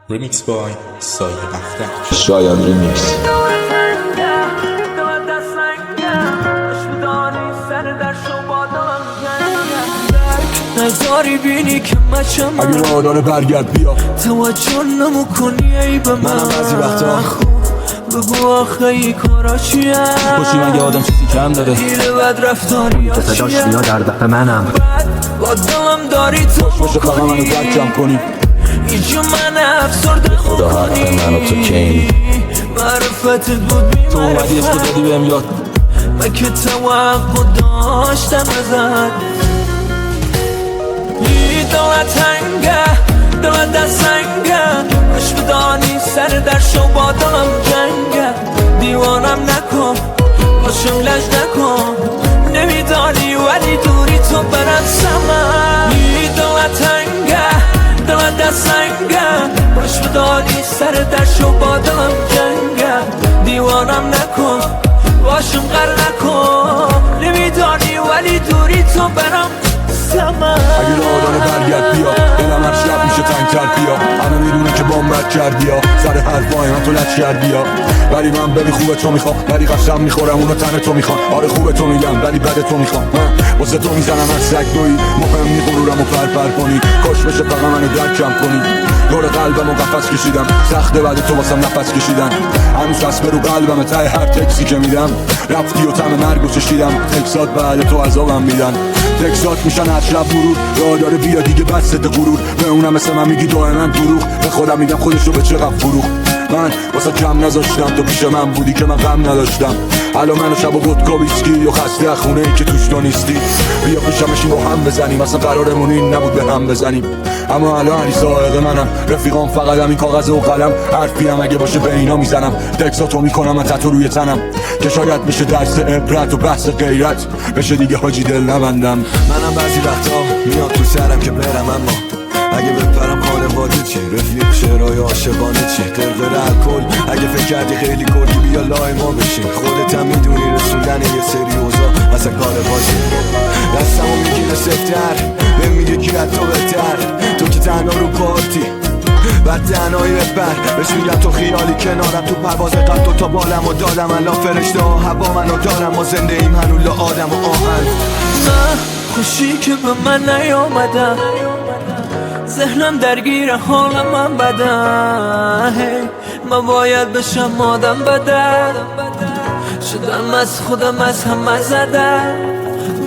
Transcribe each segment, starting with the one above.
Remix by سایه افتر. شایان ریمیکس. نزاری بینی که مچم اگه راه داره برگرد بیا، توجه نموکنی ای به منم بعضی وقتا بگو آخه ای کارا چیه باشی مگه آدم چیزی کم داره دیره بد رفتاری ها صداش چیه میاد در دفع منم با دلم داری تو باشه فقط منو درکم کنی. اینجا من افسرده خدا حق من و تو کینی. معرفتت بود بی تو اومدی عشق دادی بهم یاد من که توقع داشتم ازت دلت تنگه دلت دستنگه اش بدانی سر در شو با دلم جنگه دیوانم نکن باشم لج نکن نمیدانی ولی دوری تو برم سمن دلت تنگه دلت دستنگه اش بدانی سر در شو با دلم جنگه دیوانم نکن باشم غر نکن نمیدانی ولی دوری تو برم اگه راه داره برگرد بیا، دلم هر شب میشه تنگتر بیا. همه میدونه که بامبت کردی یا سر حرفای من تو لچ کردی یا ولی من ببی خوبه تو میخوام ولی قسم میخورم اونو تن تو میخوام. آره خوبه تو میگم ولی بده تو میخوام. واسه تو میزنم از سگ دوی مهم میخورورم و پرپر کنی. کاش بشه فقط منو درکم کنی. دور قلبم و قفس کشیدم سخته بعد تو واسم نفس کشیدن. هنوز قصبه رو قلبم ته هر تکسی که میدم. رفتی و طعم مرگو چشیدم. تکسات بعد تو عذابم میدن. تکسات میشن هر شب ورود. راه داره بیا دیگه بس غرور. به اونم مثل من میگی دائما دروغ. به خودم میگم خودشو به چقدر فروخت. من واسه کم نذاشتم تو پیش من بودی که من غم نداشتم. الان منو شب و ودکا ویسکی و خسته خونه ای که توش تو نیستی. بیا پیشم بشین با هم بزنیم اصلا قرارمون این نبود به هم بزنیم. اما الان علی سائق منم رفیقام فقط همین کاغذ و قلم. حرفی هم اگه باشه به اینا میزنم. تکساتو میکنم من تتو روی تنم که شاید بشه درس عبرت و بحث غیرت بشه دیگه حاجی دل نبندم. منم بعضی وقتا میاد تو سرم که برم اما اگه بپرم خانواده چی رفیق شعرهای عاشقانه چی قرقر الکل اگه فکر کردی خیلی کلی بیا لای ما بشین. خودت هم میدونی رسوندن یه سری اوضاع اصلا کار باشی. دستمو میگیره سفتر بهم میگه کی از تو بهتر. تو که تنها رو پارتی بعد تنهایی ببر بهش میگم تو خیالی کنارم. تو پرواز قد تو تا بالم و دادم الان فرشته ها هوا منو دارم. ما زنده ایم هنوز آدم و آهن. نه خوشی که به من نیامدن ذهنم درگیر حال من بده. من باید بشم آدم بده شدم از خودم از همه زده.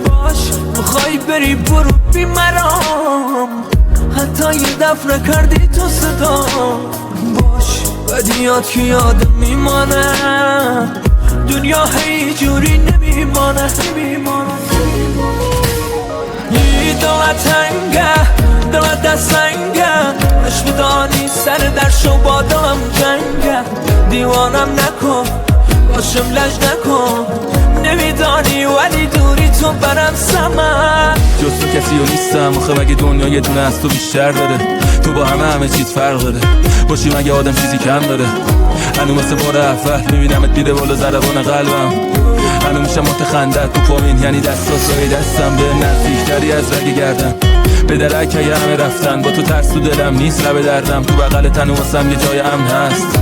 باش میخوای بری برو بی مرام حتی یه دفعه کردی تو صدا. باش بدیات که یادم میمانه دنیا هی جوری نمیمانه. دلت تنگه دلت دستنگه اش بدانی سر در شو با دلم جنگه دیوانم نکن باشم لج نکن نمیدانی ولی دوری تو برم سمن. جز تو کسی و نیستم آخه مگه دنیا یه دونه از تو بیشتر داره. تو با همه چیز فرق داره. باشی مگه آدم چیزی کم داره. هنو مثل بار اول میبینمت میره بالا ضربان قلبم. هنو میشم متخندت تو پامین یعنی دستای دستم به نزدیکتری از رگ گردم. به درک اگه همه رفتن با تو ترس تو دلم نیست لب دردم. تو بغل تنو واسم یه جای امن هست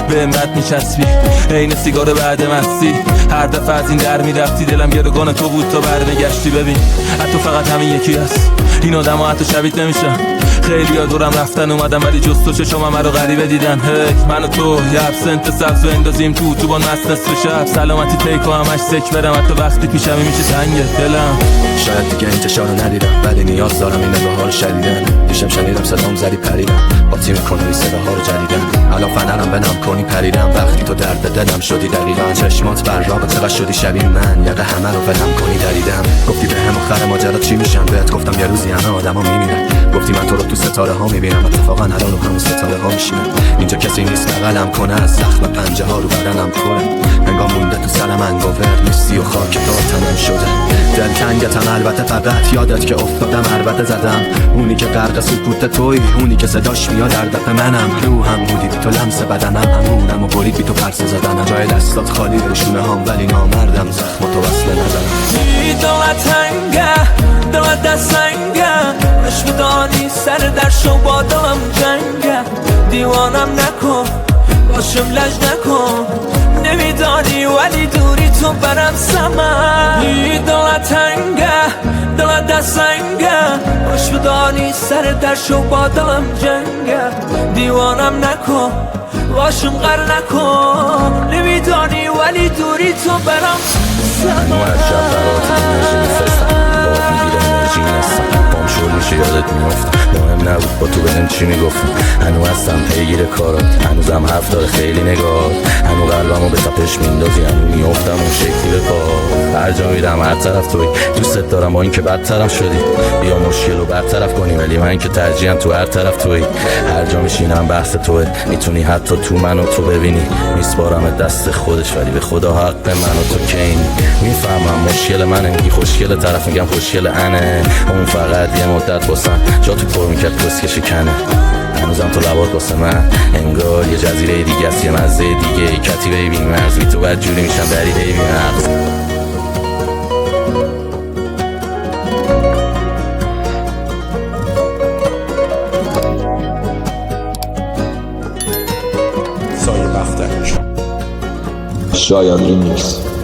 به امت میچسبی عین سیگار بعد مستی. هر دفعه از این در میرفتی دلم گروگان تو بود تا برنگشتی. ببین حتی فقط همین یکی هست این آدم ها حتی شبیت نمیشن. خیلی ها دورم رفتن اومدم ولی جز تو چشم همه رو غریبه دیدن. من و تو یه ابسنت سبز و اندازیم تو با نست نصف شب. سلامتی تیک و همش سک برم حتی وقتی پیشمی میشه تنگه دلم. شاید دیگه انتشار رو ندیدم ولی نیاز دارم این نگاه ها رو شدیدن. دیشب شنیدم صدام زدی پریدم با تیم کنوی صداها رو جدیدن. الان فنرم بنام کنی پریدم وقتی تو درد دلم شدی دقیقا. چشمات براق چقدر شدی شبیه من یقه همه رو ولم کنی دریدم. گفتی به هم آخر ماجرا چی میشن بهت گفتم یه روزی همه آدما میمیرن. گفتی من تو رو تو ستاره ها میبینم اتفاقا الان رو همون ستاره ها میشینم. اینجا کسی نیست بغلم کنه از زخم پنجه ها رو بدنم پره. انگار مونده تو سر من گوور نیستی و خاک تا تنم شده. دل تنگتم البته فقط یادت که افتادم البته زدم. اونی که غرق سکوت توی اونی که صداش میاد در دفع منم. روحم بودی بی تو لمس بدنم همونم و برید بی تو پرسه زدنم. جای دستات خالی بشونه هم ولی نامردم زخم تو وصله نزنم. دلت تنگه دلت دستنگه اش بدانی سر در شو با دلم جنگه دیوانم نکن باشم لج نکن نمیدانی ولی دوری تو برم سمن دلت تنگه دلت دستنگه باش بدانی سر در شو با دلم جنگه دیوانم نکن باشم غر نکن نمیدانی ولی دوری تو برم سمن منو از شب برات انرژی میفرستم باب میگیره انرژی نیستم پام شور میشه یادت میافتم مهم نبود با تو بدم چی میگفتم هنو هستم پیگیر کارات هنوزم حرف داره خیلی نگاه هنو قلبمو به تپش میندازی هنو میافتم اون شکلی به پا هر جا میرم هر طرف توی دوستت دارم با این که بدترم شدی بیا مشکل رو برطرف کنی ولی من که ترجیحاً تو هر طرف توی هر جا میشینم بحث توه میتونی حتی تو منو تو ببینی میسپارم دست خودش ولی به خدا حق من و تو کینی میفهمم مشکل منه میگی خوشگل طرف میگم خوشگل انه اون فقط یه مدت باسم جا تو پر میکرد کسکشی کنه هنوزم تو لبات واسه من انگار یه جزیره دیگه است یه مزه دیگه کتیبه بی مرز بی تو بد جوری میشم دریده بی مغز سایه بختک شاید ریمیکس